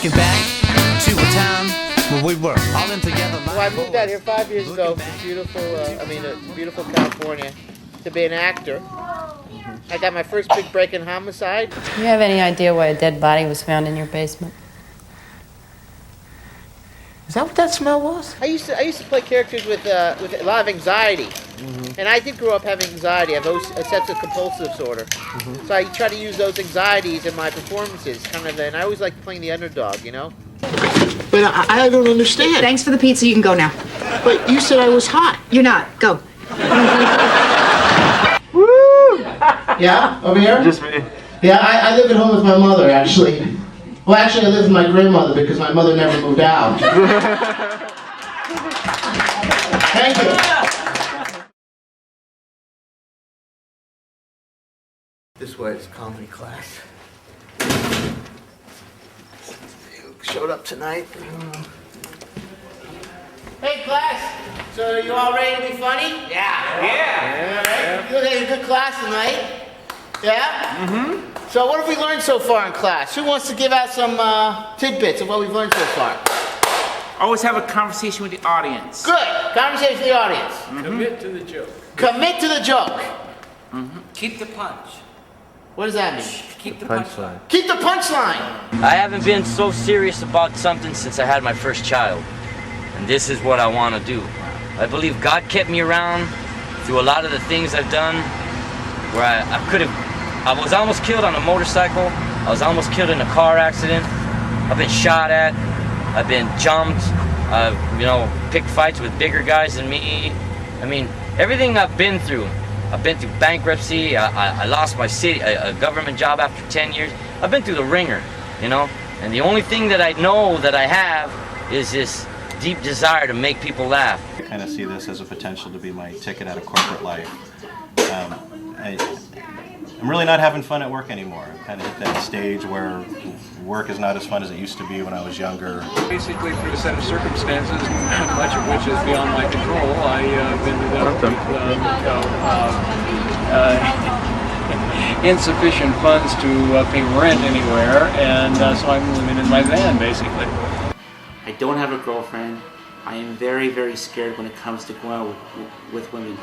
Looking back to a time when we were all in together. Well, I moved out here 5 years ago from beautiful California to be an actor. I got my first big break in homicide. Do you have any idea why a dead body was found in your basement? Is that what that smell was? I used to play characters with a lot of anxiety, and I did grow up having anxiety. I have obsessive compulsive disorder, so I try to use those anxieties in my performances, and I always like playing the underdog, you know. But I don't understand. Thanks for the pizza. You can go now. But you said I was hot. You're not. Go. Woo! Yeah, over here. Just me. Yeah, I live at home with my mother, actually. Well, actually, I live with my grandmother because my mother never moved out. Thank you. This was comedy class. You showed up tonight. Hey, class. So, you all ready to be funny? Yeah. Right? You had a good class tonight. Yeah? Mm-hmm. So what have we learned so far in class? Who wants to give out some tidbits of what we've learned so far? Always have a conversation with the audience. Good. Conversation with the audience. Mm-hmm. Commit to the joke. Commit to the joke. Mm-hmm. Keep the punch. What does that mean? Keep the punchline. Keep the punchline. I haven't been so serious about something since I had my first child. And this is what I want to do. I believe God kept me around through a lot of the things I've done where I was almost killed on a motorcycle. I was almost killed in a car accident. I've been shot at. I've been jumped. I've, picked fights with bigger guys than me. I mean, everything I've been through. I've been through bankruptcy. I lost my city, a government job after 10 years. I've been through the ringer, And the only thing that I know that I have is this deep desire to make people laugh. I kind of see this as a potential to be my ticket out of corporate life. I'm really not having fun at work anymore. I kind of hit that stage where work is not as fun as it used to be when I was younger. Basically, through a set of circumstances, much of which is beyond my control, I've ended up with insufficient funds to pay rent anywhere, and so I'm living in my van, basically. I don't have a girlfriend. I am very, very scared when it comes to going out with women.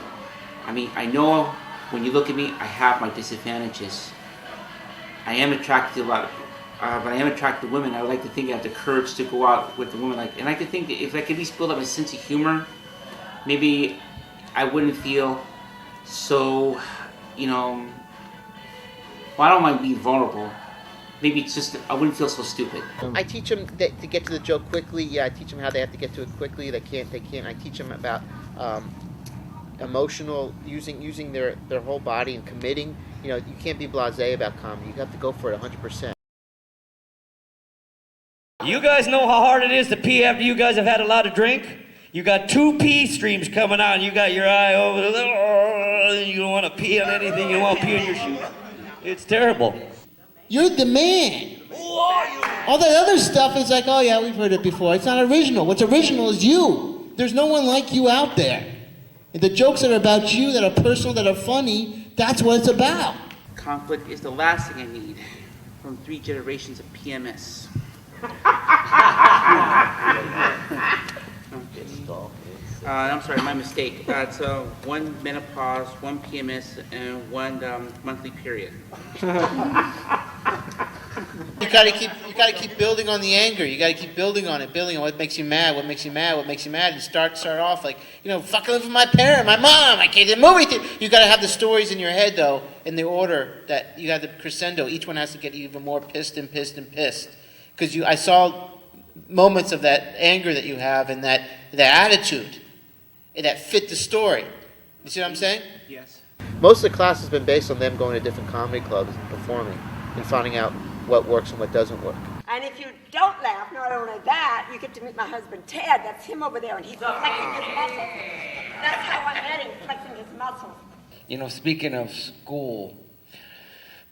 I mean, I know when you look at me, I have my disadvantages. I am attracted to a lot of, but I am attracted to women. I would like to think I have the courage to go out with the women. And I could think that if I could at least build up a sense of humor, maybe I wouldn't feel so, well, I don't mind being vulnerable. Maybe it's just, I wouldn't feel so stupid. I teach them to get to the joke quickly. Yeah, I teach them how they have to get to it quickly. They can't. I teach them about emotional, using their whole body and committing. You can't be blasé about comedy. You have to go for it 100%. You guys know how hard it is to pee after you guys have had a lot of drink? You got 2 pee streams coming out, and you got your eye over there. You don't want to pee on anything. You don't want to pee on your shoe. It's terrible. You're the man. All that other stuff is like, oh yeah, we've heard it before. It's not original. What's original is you. There's no one like you out there. And the jokes that are about you, that are personal, that are funny, that's what it's about. Conflict is the last thing I need from 3 generations of PMS. I'm sorry, my mistake. It's 1 menopause, 1 PMS, and 1 monthly period. You gotta keep building on the anger. You gotta keep building on what makes you mad, what makes you mad, and start off like, fucking live with my parent, my mom, I can't do the movie theater. You gotta have the stories in your head though, in the order that you have the crescendo. Each one has to get even more pissed and pissed and pissed. Because I saw moments of that anger that you have and that attitude that fit the story. You see what I'm saying? Yes. Most of the class has been based on them going to different comedy clubs and performing and finding out what works and what doesn't work. And if you don't laugh, not only that, you get to meet my husband Ted. That's him over there, and he's flexing his muscles. That's how I met him, flexing his muscles. Speaking of school,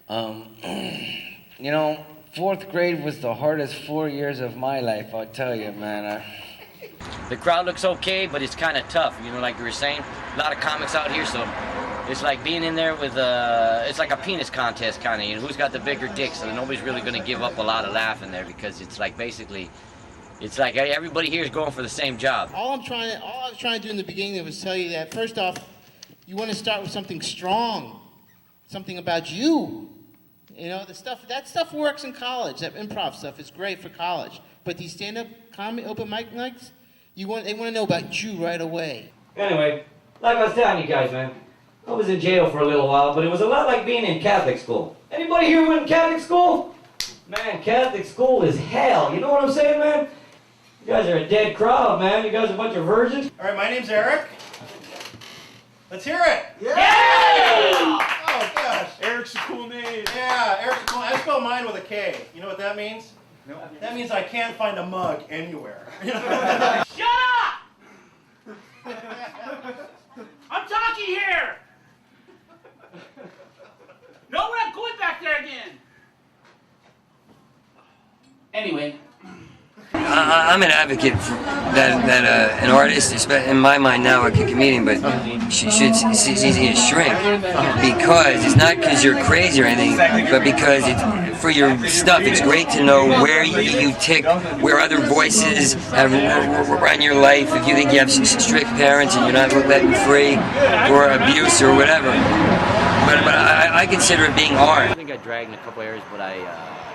4th grade was the hardest 4 years of my life, I'll tell you, man. The crowd looks okay, but it's kind of tough, like you were saying. A lot of comics out here, so It's like being in there with it's like a penis contest kind of. You know, who's got the bigger dick? So nobody's really going to give up a lot of laughing there because it's like basically, it's like everybody here is going for the same job. All I was trying to do in the beginning was tell you that first off, you want to start with something strong, something about you. You know, that stuff works in college. That improv stuff is great for college. But these stand-up comedy open mic nights, they want to know about you right away. Anyway, like I was telling you guys, man, I was in jail for a little while, but it was a lot like being in Catholic school. Anybody here went in Catholic school? Man, Catholic school is hell. You know what I'm saying, man? You guys are a dead crowd, man. You guys are a bunch of virgins. All right, my name's Eric. Let's hear it. Yeah! Oh gosh. Eric's a cool name. Yeah, Eric's cool. I spell mine with a K. You know what that means? No. That means I can't find a mug anywhere. Shut up! I'm talking here! No, we're not going back there again! Anyway. I'm an advocate for that an artist, in my mind now, a comedian, but she should see it shrink because it's not because you're crazy or anything, but because it's for your stuff. It's great to know where you tick, where other voices have run your life. If you think you have strict parents and you're not letting free, or abuse or whatever. But I consider it being art. I think I dragged in a couple areas, but I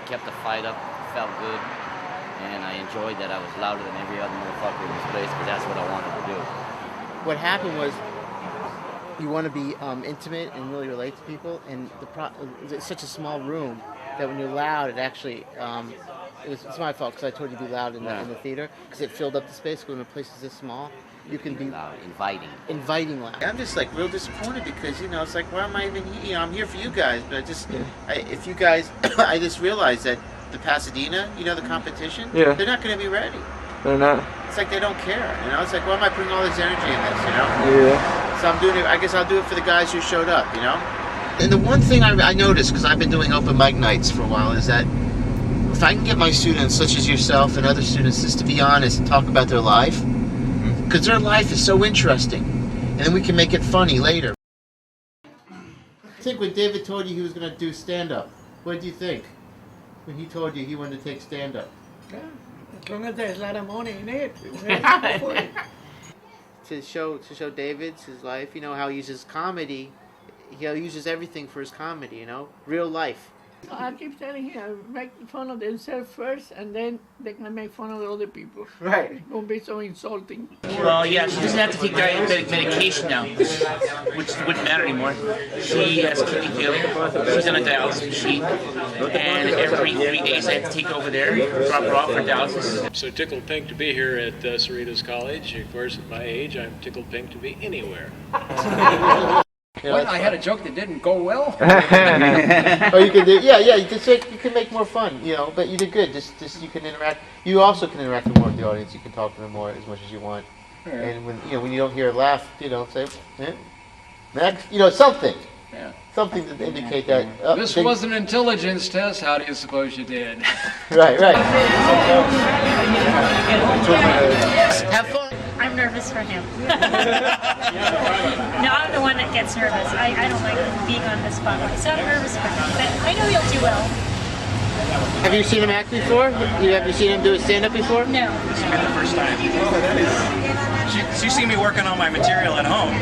kept the fight up, felt good. And I enjoyed that I was louder than every other motherfucker in this place because that's what I wanted to do. What happened was, you want to be intimate and really relate to people, and it's such a small room that when you're loud, it actually, it's my fault because I told you to be loud in the theater because it filled up the space. When a place is this small, you can be loud, inviting loud. I'm just like real disappointed because it's like, why am I even here? I'm here for you guys, but if you guys, I just realized that. The Pasadena, the competition, they're not going to be ready. They're not. It's like they don't care, It's like, why am I putting all this energy in this, Yeah. So I'm doing it, I guess I'll do it for the guys who showed up, And the one thing I noticed, because I've been doing open mic nights for a while, is that if I can get my students, such as yourself and other students, just to be honest and talk about their life, because their life is so interesting, and then we can make it funny later. I think when David told you he was going to do stand-up, what did you think? When he told you he wanted to take stand-up? Yeah, as long as there's a lot of money in it. to show David's his life, how he uses comedy. He uses everything for his comedy, real life. I keep telling him, make fun of themselves first, and then they can make fun of the other people. Right. Don't be so insulting. Well, yeah, she doesn't have to take diabetic medication now, which wouldn't matter anymore. She has kidney failure. She's on a dialysis machine, and every 3 days I have to take her over there, drop her off for dialysis. I'm so tickled pink to be here at Cerritos College. Of course, at my age, I'm tickled pink to be anywhere. Well, I had a joke that didn't go well. Oh, you can do, you can make more fun, but you did good. Just you can interact. You also can interact more with the audience. You can talk to them more as much as you want. Yeah. And when you don't hear a laugh, say, next, something. Yeah. Something to indicate that. This was an intelligence test. How do you suppose you did? Right. Have fun. I'm nervous for him. No, I'm the one that gets nervous. I don't like being on the spotlight, so I'm nervous for him. But I know he'll do well. Have you seen him act before? Have you seen him do a stand-up before? No. This will be the first time. She's seen me working on my material at home.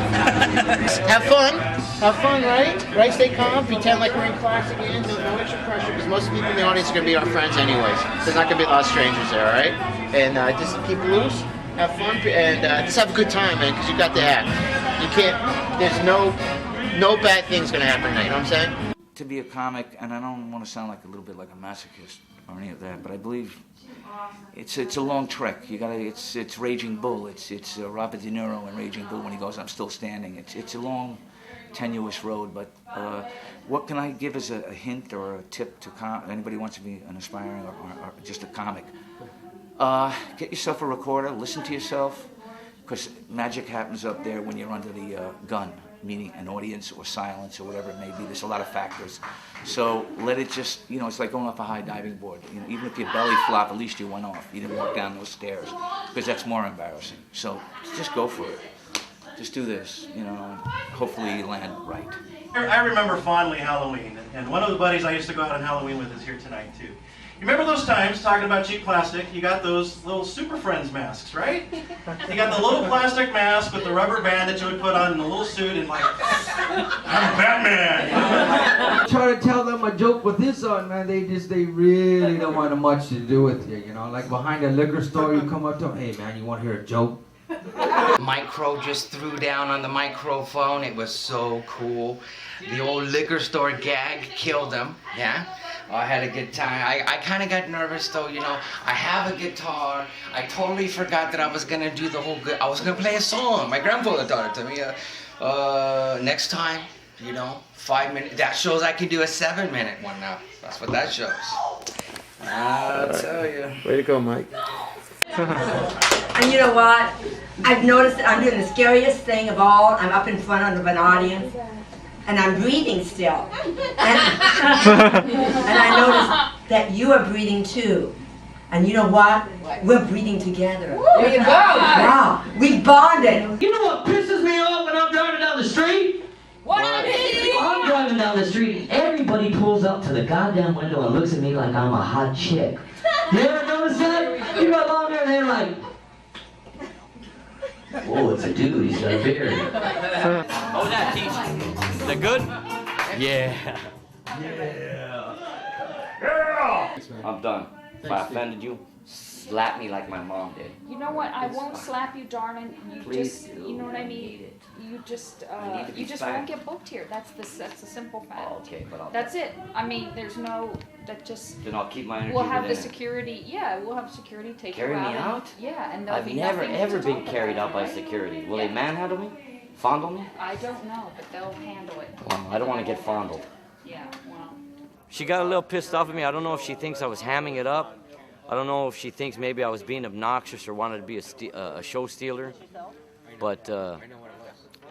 Have fun, right? Stay calm, pretend like we're in class again, no extra pressure, because most people in the audience are going to be our friends anyways. There's not going to be a lot of strangers there, all right? And just keep loose, have fun, and just have a good time, man, because you got to act. You can't, there's no bad things going to happen tonight, you know what I'm saying? To be a comic, and I don't want to sound like a little bit like a masochist or any of that, but I believe it's a long trek. It's Raging Bull. It's Robert De Niro in Raging Bull when he goes, "I'm still standing." It's a long, tenuous road. But what can I give as a hint or a tip to anybody who wants to be an aspiring or just a comic? Get yourself a recorder. Listen to yourself, because magic happens up there when you're under the gun. Meaning an audience or silence or whatever it may be. There's a lot of factors. So let it just, it's like going off a high diving board. Even if your belly flop, at least you went off. You didn't walk down those stairs, because that's more embarrassing. So just go for it. just do this, you know, hopefully land right. I remember fondly Halloween, and one of the buddies I used to go out on Halloween with is here tonight too. You remember those times, talking about cheap plastic, you got those little Super Friends masks, right? You got the little plastic mask with the rubber band that you would put on in the little suit and like, I'm Batman! Try to tell them a joke with this on, man, they really don't want much to do with you, you know? Like behind a liquor store, you come up to them, hey man, you want to hear a joke? Micro just threw down on the microphone. It was so cool. The old liquor store gag killed him. Yeah. I had a good time. I kind of got nervous though, you know. I have a guitar. I totally forgot that I was gonna do the whole. I was gonna play a song. My grandfather taught it to me. Next time, you know, 5 minutes. That shows I can do a 7-minute one now. That's what that shows. I'll tell you. Way to go, Mike. And you know what? I've noticed that I'm doing the scariest thing of all. I'm up in front of an audience, and I'm breathing still. And I noticed that you are breathing too. And you know what? We're breathing together. There you go. Wow, we bonded. You know what pisses me off when I'm driving down the street? What? I'm driving down the street and everybody pulls up to the goddamn window and looks at me like I'm a hot chick. You ever notice that? You got long hair and they're like, whoa, it's a dude, he's got a beard. Oh, that teach. Is that good? Yeah. I'm done. If I offended you, slap me like my mom did. You know what? I won't slap you, darling. You Please just, do. you know what I mean? You just won't spanked. get booked here. That's the simple fact. Okay, but That's it. I mean, there's no, then I'll keep my energy we'll have the within it. security, yeah, we'll have security take Carry you me out. and- out? Yeah, and there'll I've be never nothing ever to been talk carried about, out by right? security. Will Yeah. they manhandle me? Fondle me? I don't know, but they'll handle it. Well, I don't want to get fondled. Yeah, well. She got a little pissed off at me. I don't know if she thinks I was hamming it up. I don't know if she thinks maybe I was being obnoxious or wanted to be a show stealer. But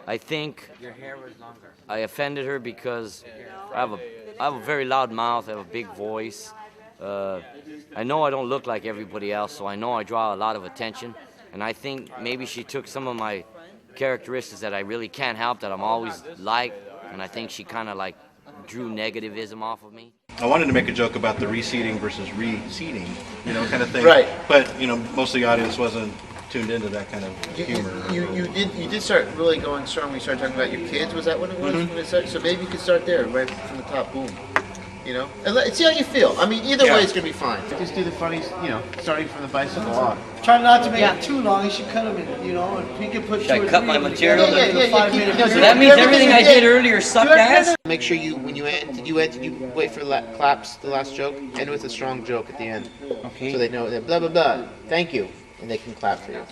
I think I offended her because I have a very loud mouth. I have a big voice. I know I don't look like everybody else, so I know I draw a lot of attention. And I think maybe she took some of my characteristics that I really can't help, that I'm always like, and I think she kind of like drew negativism off of me. I wanted to make a joke about the reseating versus reseating, you know, kind of thing. Right. But, you know, most of the audience wasn't tuned into that kind of humor. You did start really going strong when you started talking about your kids. Was that what it was? When it started? So maybe you could start there, right from the top. Boom. You know, and see how you feel. I mean, either way, it's gonna be fine. Just do the funnies, you know, starting from the bicycle on. Try not to make it too long. You should cut them in, you know, and you can put Should I cut my material? Yeah. So that means everything I did earlier sucked ass? Make sure when you end, you wait for the claps, the last joke, end with a strong joke at the end. Okay. So they know that blah blah blah. Thank you, and they can clap for you.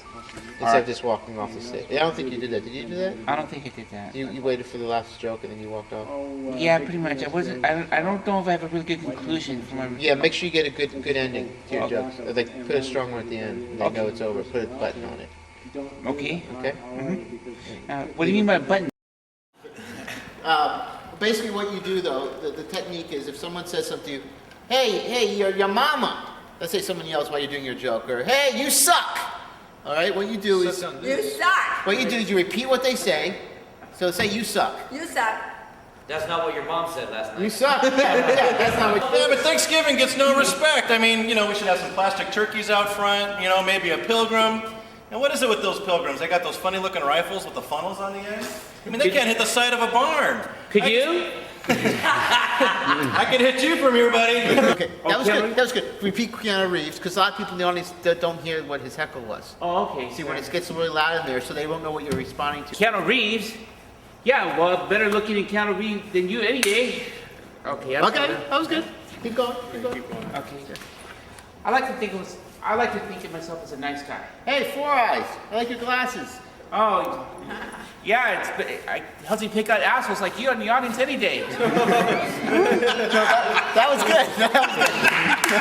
Instead of just walking off the stage. I don't think you did that. Did you do that? I don't think I did that. You waited for the last joke and then you walked off. Yeah, pretty much. I don't know if I have a really good conclusion for my. Yeah, make sure you get a good ending to your jokes. Like put a strong one at the end. And they know it's over. Put a button on it. Okay. Okay. What do you mean by button? Basically, what you do though, the technique is if someone says something to you, hey, your mama. Let's say someone yells while you're doing your joke, or hey, you suck. All right, what you do is You suck. what you do is you repeat what they say. So say you suck. You suck. That's not what your mom said last night. You suck. Yeah, that's not what. Yeah, but Thanksgiving gets no respect. I mean, you know, we should have some plastic turkeys out front, you know, maybe a pilgrim. And what is it with those pilgrims? They got those funny looking rifles with the funnels on the end? I mean, they can't hit the side of a barn. Could you? I could hit you from here, buddy. Okay, that was good. That was good. Repeat Keanu Reeves, because a lot of people in the audience don't hear what his heckle was. Oh, okay. See, when it gets really loud in there, so they won't know what you're responding to. Keanu Reeves? Yeah, well, better looking than Keanu Reeves than you any day. Okay. Okay, that was good. Keep going. Okay. I like to think of myself as a nice guy. Hey, Four Eyes. I like your glasses. Oh, yeah, it helps me pick out assholes like you in the audience any day. That was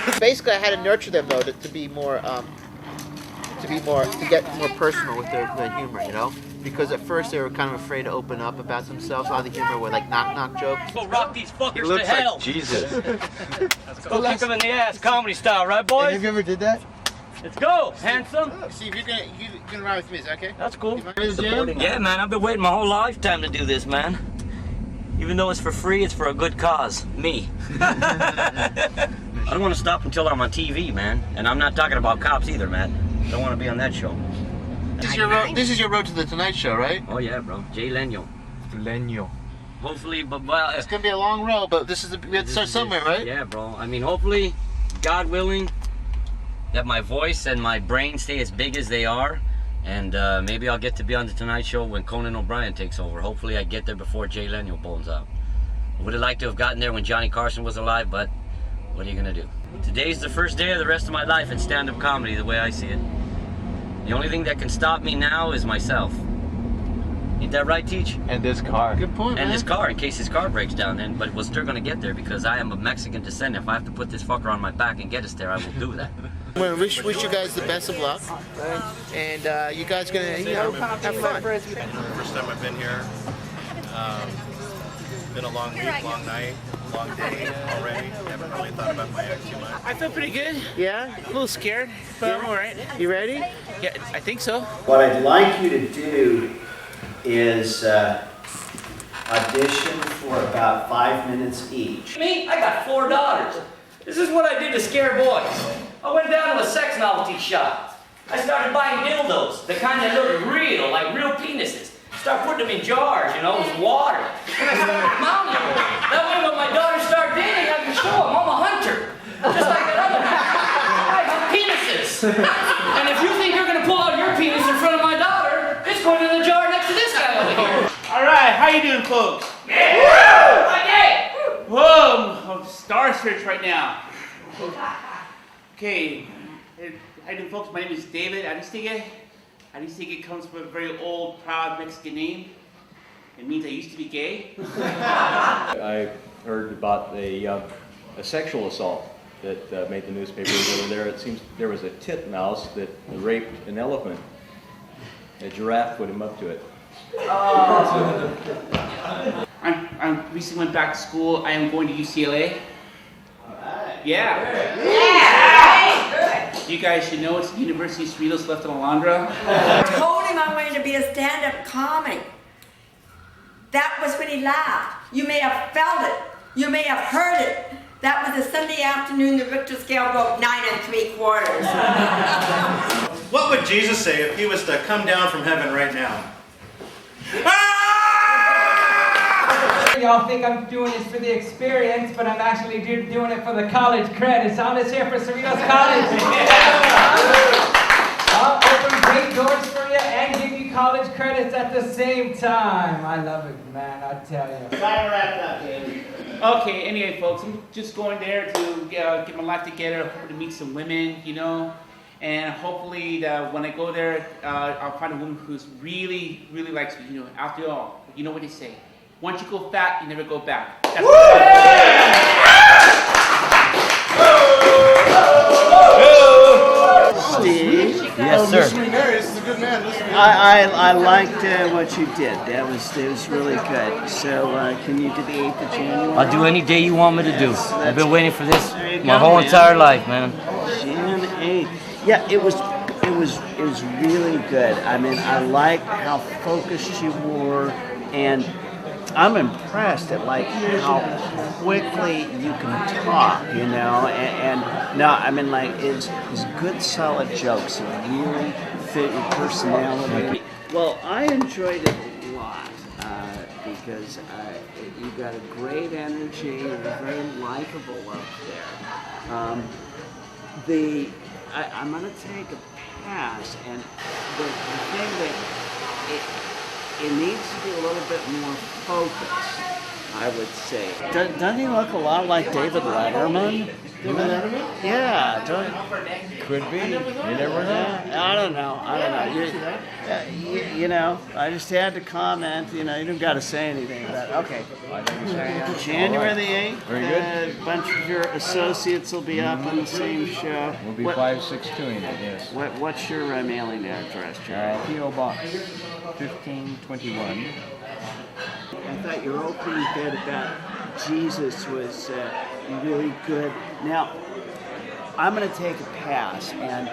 good. Basically, I had to nurture them though to get more personal with their humor, you know. Because at first they were kind of afraid to open up about themselves. A lot of the humor were like knock jokes. Go rock these fuckers Looks to hell. like Jesus. Go kick them in the ass, comedy style, right, boys? Have you ever did that? Let's go, handsome. Steve, you're gonna ride with me, is that okay? That's cool. Gym? Yeah, man, I've been waiting my whole lifetime to do this, man. Even though it's for free, it's for a good cause. Me. I don't want to stop until I'm on TV, man. And I'm not talking about cops either, man. Don't want to be on that show. This is your road to the Tonight Show, right? Oh yeah, bro. Jay Leno. Hopefully, but it's gonna be a long road, but we have to start somewhere, right? Yeah, bro. I mean, hopefully, God willing, that my voice and my brain stay as big as they are, and maybe I'll get to be on the Tonight Show when Conan O'Brien takes over. Hopefully, I get there before Jay Leno bones out. I would have liked to have gotten there when Johnny Carson was alive, but what are you gonna do? Today's the first day of the rest of my life in stand-up comedy, the way I see it. The only thing that can stop me now is myself. Ain't that right, Teach? And this car. Good point, And man. this car, in case his car breaks down then, but we're still gonna get there because I am of Mexican descent. If I have to put this fucker on my back and get us there, I will do that. We wish you guys the best of luck, and you guys gonna have fun. First time I've been here. Been a long week, long night, long day already. Haven't really thought about my act too much. I feel pretty good. Yeah? A little scared, but I'm alright. You ready? Yeah, I think so. What I'd like you to do is audition for about 5 minutes each. Me? I got 4 daughters. This is what I did to scare boys. I went down to a sex novelty shop. I started buying dildos, the kind that look real, like real penises. Start putting them in jars, you know, with water. And I started mounting them. That way when my daughters start dating, I can show them I'm a hunter. Just like that other one. I have penises. And if you think you're going to pull out your penis in front of my daughter, it's going in the jar next to this guy over here. Alright, how you doing, folks? Yeah! Okay! Whoa, I'm starstruck right now. Okay, how you doing, folks? My name is David Aristegui. Aristegui comes from a very old, proud Mexican name. It means I used to be gay. I heard about a sexual assault that made the newspapers over there. It seems there was a titmouse that raped an elephant. A giraffe put him up to it. I recently went back to school. I am going to UCLA. Yeah. You guys should know it's the University of Cerritos left in Alondra. I told him I wanted to be a stand-up comic. That was when he laughed. You may have felt it. You may have heard it. That was a Sunday afternoon the Richter scale broke 9 3/4. What would Jesus say if he was to come down from heaven right now? Y'all think I'm doing this for the experience, but I'm actually doing it for the college credits. I'm just here for Cerritos College. I'll open great doors for you and give you college credits at the same time. I love it, man, I tell you. Okay, anyway, folks, I'm just going there to get my life together, hoping to meet some women, you know, and hopefully when I go there, I'll find a woman who's really, really likes me, you know. After all, you know what they say. Once you go fat, you never go back. That's Steve? Yes, sir. I liked what you did. It was really good. So can you do the 8th of January? I'll do any day you want me to do. I've been waiting for this There you my go, whole man. entire life, man. June 8th. Yeah, it was really good. I mean, I like how focused you were, and I'm impressed at like how quickly you can talk, you know, and no, I mean like it's good solid jokes that really fit your personality. Well, I enjoyed it a lot because you got a great energy, you're very likable up there. I'm gonna take a pass, and the thing that it needs to be a little bit more focused, I would say. Doesn't he look a lot like David Letterman? David Letterman? Yeah. Could be. You never know. I don't know. You know, I just had to comment. You know, you don't got to say anything about it. Okay. January the 8th. Very good. A bunch of your associates will be up on the same show. We'll be 562 yes. What's your mailing address, Jerry? P.O. Box 1521. I thought your opening bit about Jesus was really good. Now, I'm going to take a pass, and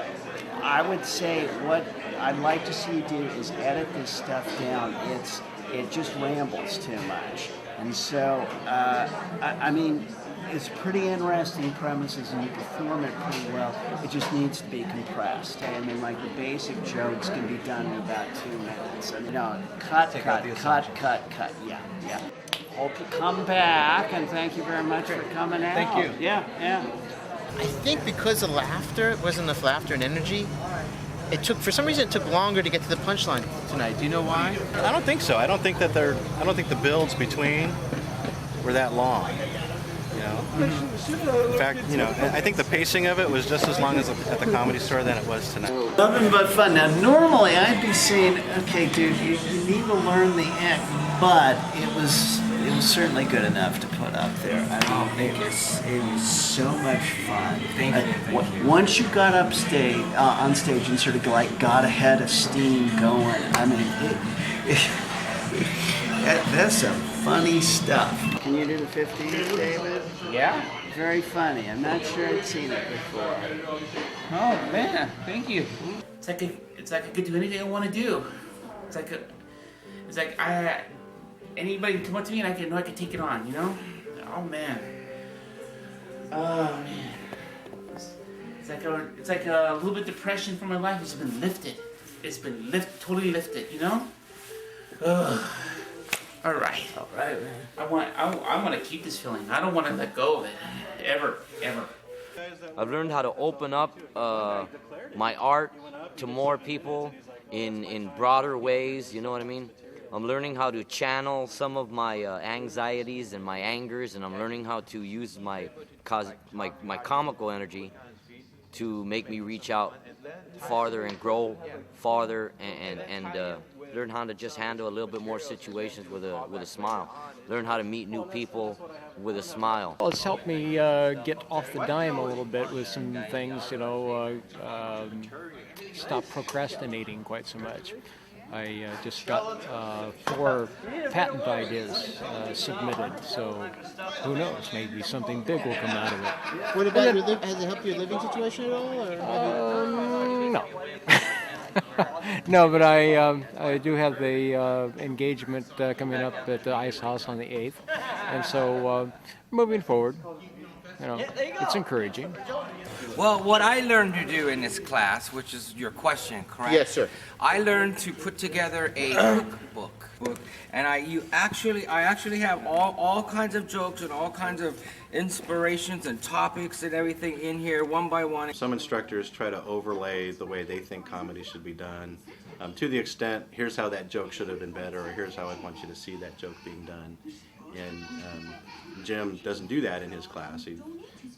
I would say what I'd like to see you do is edit this stuff down. It just rambles too much. And so, I mean, it's pretty interesting premises and you perform it pretty well. It just needs to be compressed. I mean, like the basic jokes can be done in about 2 minutes. I mean, no, cut. Yeah. Hope you come back, and thank you very much for coming out. Thank you. Yeah. I think because of laughter, it wasn't enough laughter and energy. For some reason, it took longer to get to the punchline tonight. Do you know why? I don't think so. I don't think the builds between were that long. You know? In fact, I think the pacing of it was just as long as at the Comedy Store than it was tonight. Nothing but fun. Now, normally I'd be saying, okay, dude, you need to learn the act, but it was certainly good enough to put up there. I mean, it was so much fun. Thank you. Once you got on stage and sort of got a head of steam going, I mean, that's some funny stuff. Can you do the 50s, David? Yeah. Very funny. I'm not sure I'd seen it before. Oh man, thank you. It's like I could do anything I want to do. It's like anybody can come up to me and I know I can take it on, you know? Oh man. It's like a little bit of depression from my life has been lifted. It's been totally lifted, you know? All right, man. I want to keep this feeling. I don't want to let go of it, ever. I've learned how to open up my art to more people in broader ways, you know what I mean? I'm learning how to channel some of my anxieties and my angers, and I'm learning how to use my comical energy to make me reach out farther and grow farther and learn how to just handle a little bit more situations with a smile. Learn how to meet new people with a smile. Well, it's helped me get off the dime a little bit with some things, stop procrastinating quite so much. I just got 4 patent ideas submitted, so who knows, maybe something big will come out of it. What about has it helped your living situation at all? Or no. No, but I do have the engagement coming up at the Ice House on the 8th, and so moving forward, it's encouraging. Well, what I learned to do in this class, which is your question, correct? Yes, sir. I learned to put together a cookbook, and I actually have all kinds of jokes and all kinds of inspirations and topics and everything in here, one by one. Some instructors try to overlay the way they think comedy should be done, to the extent, here's how that joke should have been better, or here's how I want you to see that joke being done. And Jim doesn't do that in his class. He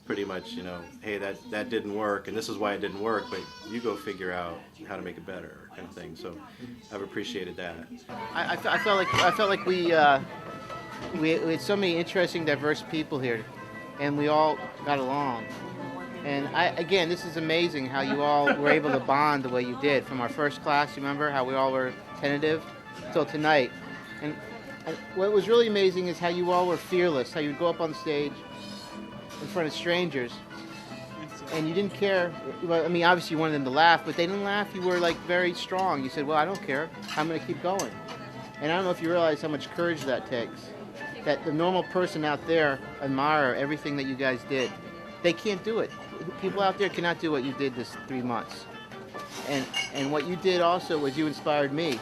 pretty much, hey, that didn't work, and this is why it didn't work, but you go figure out how to make it better, kind of thing. So I've appreciated that. I felt like we had so many interesting, diverse people here, and we all got along. And again, this is amazing how you all were able to bond the way you did. From our first class, you remember how we all were tentative, till tonight. And what was really amazing is how you all were fearless, how you would go up on stage in front of strangers, and you didn't care. Well, I mean, obviously you wanted them to laugh, but they didn't laugh. You were like very strong. You said, well, I don't care. I'm going to keep going. And I don't know if you realize how much courage that takes. That the normal person out there admire everything that you guys did. They can't do it. People out there cannot do what you did this 3 months. And what you did also was you inspired me,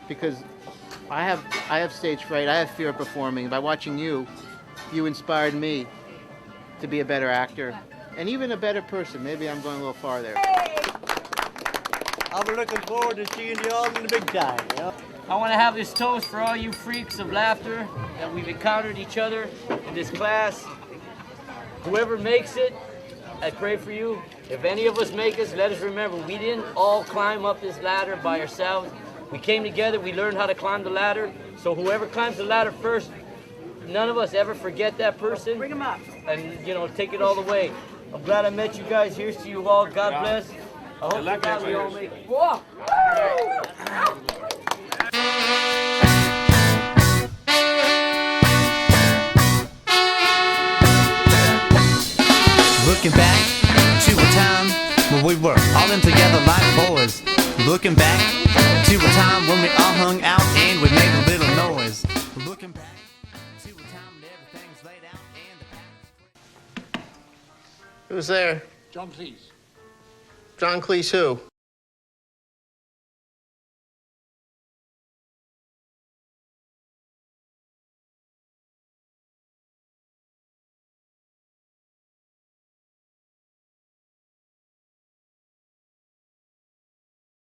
because I have stage fright. I have fear of performing. By watching you inspired me to be a better actor and even a better person. Maybe I'm going a little far there. I'm looking forward to seeing you all in the big time. I want to have this toast for all you freaks of laughter that we've encountered each other in this class. Whoever makes it, I pray for you. If any of us make it, let us remember we didn't all climb up this ladder by ourselves. We came together, we learned how to climb the ladder. So whoever climbs the ladder first, none of us ever forget that person. Bring them up. And, take it all the way. I'm glad I met you guys. Here's to you all. God bless. I hope that we all make it. Whoa. Looking back to a time when we were all in together like boys. Looking back to a time when we all hung out and we made a little noise. Looking back to a time when everything's laid out and the Who's there? John Cleese. John Cleese who?